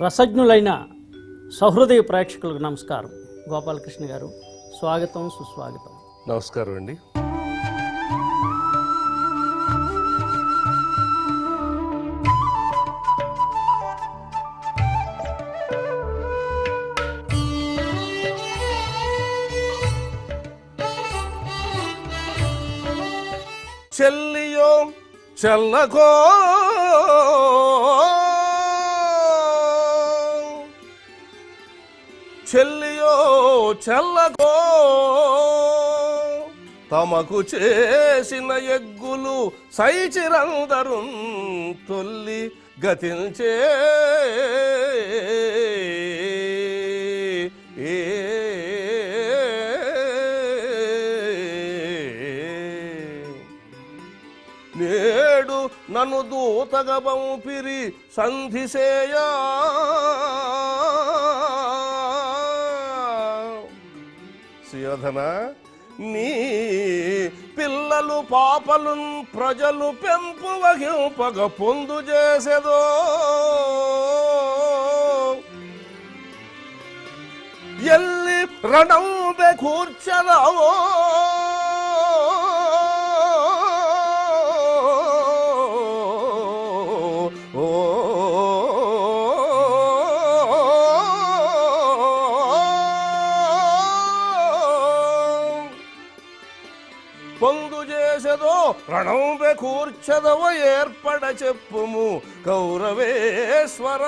రసజ్ఞులైన సహృదయ ప్రేక్షకులకు నమస్కారం. గోపాలకృష్ణ గారు, స్వాగతం, సుస్వాగతం. నమస్కారం అండి. చెల్లియో చెల్లకో చెల్లియో చెల్లకో తమకు చేసిన ఎగ్గులు సైచిరందరు తొల్లి గతించే నేడు నన్ను దూతగా పంపిరి సంధిసేయా సుయోధన, నీ పిల్లలు పాపలు ప్రజలు పెంపు వహింపగ పొందు చేసేదో ఎల్లి రణంబె కూర్చదవో పొందు చేసేదో రణంబె కూర్చదవ ఏర్పడ చెప్పుము కౌరవేశ్వర.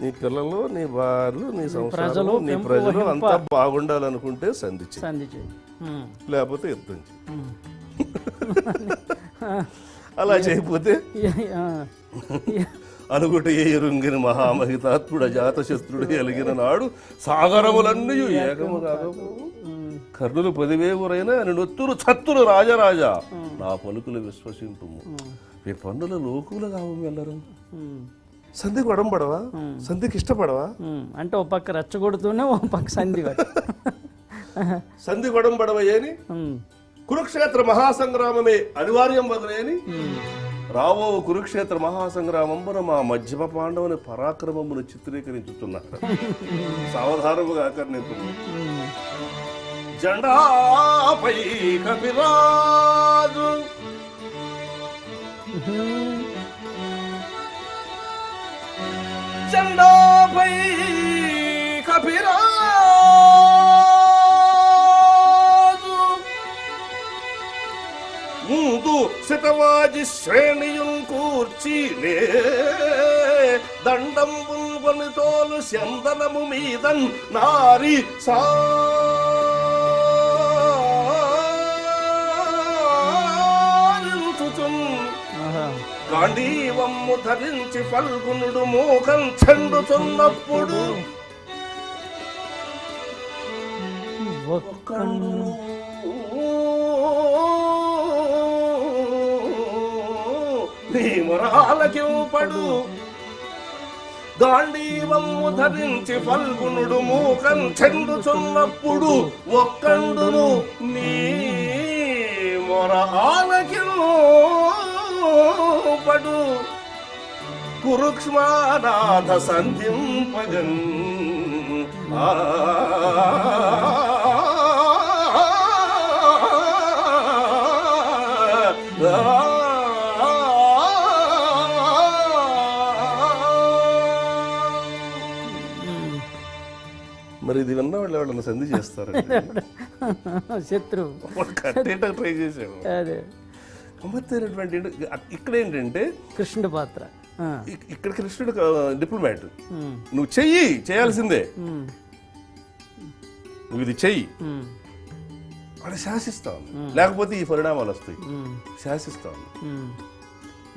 నీ పిల్లలు, నీ భార్యలు, నీ సంసారం, నీ ప్రజలు అంతా బాగుండాలనుకుంటే సంధి చేయి, లేకపోతే యుద్ధం చేయి. అలా చేయకపోతే అనుగుట ఎరుంగిన మహామహితాత్ముడు అజాత శత్రుడు ఎలిగిన నాడు సాగరములన్నీ ఏకము కాకపో కర్ణులు 10,000 అని నొత్తురు చత్తులు రాజరాజా నా పలుకులు విశ్వసింపు. మీ పన్నుల లోకులు కావు వెళ్ళరు. సంధికి వడంబడవా? సంధికి ఇష్టపడవా? అంటే ఓ పక్క రెచ్చగొడుతూనే ఓ పక్క సంధి వడంబడవయేని కురుక్షేత్ర మహాసంగ్రామమే అనివార్యం వదలేని రావో కురుక్షేత్ర మహాసంగ్రామంబున మా మధ్యమ పాండవుని పరాక్రమమును చిత్రీకరించుతున్నారు. సావధానముగా కర్ణింపు. జెండాపై కపిరాజు జెండాపై కపిరాజు ముందు శతవాజి శ్రేణియుం కూర్చి నే దండంబుల్ తోలు చందనము మీదన్ నారి సా గాంధీవమ్ము ధరించి ఫల్గునుడు మోకం చెండుచున్నప్పుడు ఒక్కండును భీమరాలకింపడు గాంధీవమ్ము ధరించి ఫల్గునుడు మూకం చెందుచున్నప్పుడు ఒక్కండును నీ మొర ఆలకింపడు కురుక్ష్మానాథ సంధింపగన్ మరి ఇది విన్న వాళ్ళు ఎవరన్నా సంధి చేస్తారండి శత్రువు కట్టేట ట్రై చేశాడు. అదే గమ్మత్తైనటువంటి ఇక్కడ ఏంటంటే కృష్ణుడి పాత్ర. ఇక్కడ కృష్ణుడు డిప్లొమాట్. నువ్వు చేయాల్సిందే, నువ్వు ఇది చెయ్యి, వాడు శాసిస్తాను, లేకపోతే ఈ పరిణామాలు వస్తాయి, శాసిస్తాను.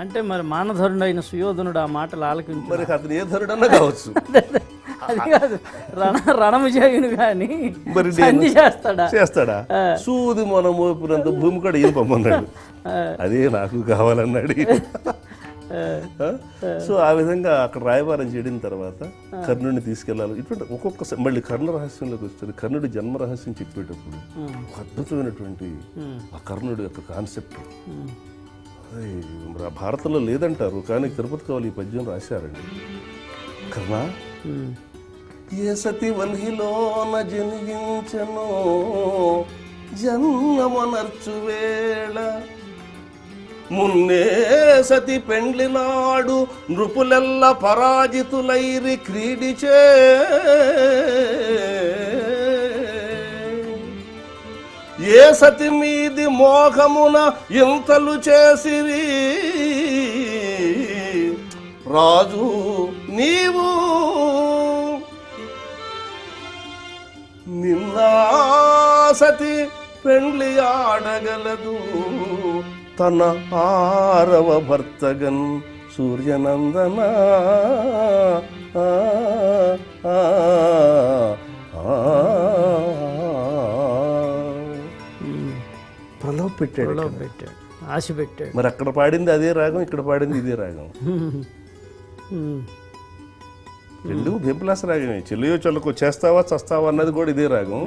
అంటే మరి మానధరుడైన సుయోధనుడు ఆ మాటలు ఆలకించి మరి అతను ఏ ధరుడన్నా కావచ్చు, అది కాదు రణవిజయుడు కానీ మరి సంధి చేస్తాడా? సూది మనం మోపినంత భూమి కూడా ఏం పొమ్మన్నాడు, అదే నాకు కావాలన్నాడు. సో ఆ విధంగా అక్కడ రాయబారం చేయడం తర్వాత కర్ణుడిని తీసుకెళ్లాలి. ఇటువంటి ఒక్కొక్కసారి మళ్ళీ కర్ణ రహస్యంలోకి వస్తుంది. కర్ణుడి జన్మ రహస్యం చెప్పేటప్పుడు ఒక అద్భుతమైనటువంటి ఆ కర్ణుడి యొక్క కాన్సెప్ట్ భారతంలో లేదంటారు, కానీ తిరుపతి కవులు ఈ పద్యం రాశారండి. కర్ణ ఏ సతి వల్హిలోన జనిగించను జన్మనర్చు వేళ మున్నే సతి పెండ్లినాడు నృపులెల్ల పరాజితులైరి క్రీడిచే ఏ సతి మీది మోహమున ఇంతలు చేసిరి రాజు నీవు నిన్నా సతి పెండ్లి ఆడగలదు తన 6వ భర్తగన్ సూర్యనందన ప్రలోభ పెట్టాడు, ఆశ పెట్టాడు. మరి అక్కడ పాడింది అదే రాగం, ఇక్కడ పాడింది ఇదే రాగం, రెండు భీంపలాస రాగమే. చెల్లియో చొల్లకు చేస్తావా చస్తావా అన్నది కూడా ఇదే రాగం,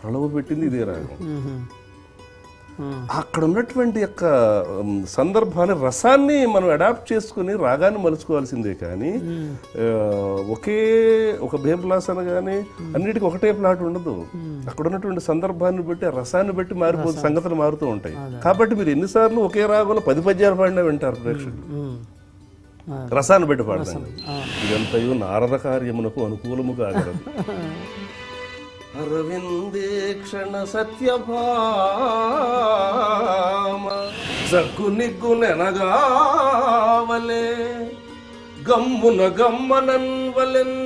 ప్రలోభ పెట్టింది ఇదే రాగం. అక్కడ ఉన్నటువంటి యొక్క సందర్భాన్ని రసాన్ని మనం అడాప్ట్ చేసుకుని రాగాన్ని మలుచుకోవాల్సిందే. కానీ ఒక భీంపలాస అనగానే అన్నిటికీ ఒకటే ప్లాట్ ఉండదు. అక్కడ ఉన్నటువంటి సందర్భాన్ని బట్టి ఆ రసాన్ని బట్టి మారిపోతుంది, సంగతులు మారుతూ ఉంటాయి. కాబట్టి మీరు ఎన్నిసార్లు ఒకే రాగంలో 10 పద్యాలు పాడినా వింటారు ప్రేక్షకులు, రసాన్ని బట్టి పాడతాను. ఇదంతయు నారద కార్యమునకు అనుకూలము కాగలదు. అరవిందేక్షణ సత్యభామ జగ్గు నిగ్గునెనగావలే గమ్మున గమ్మనన్ వలెన్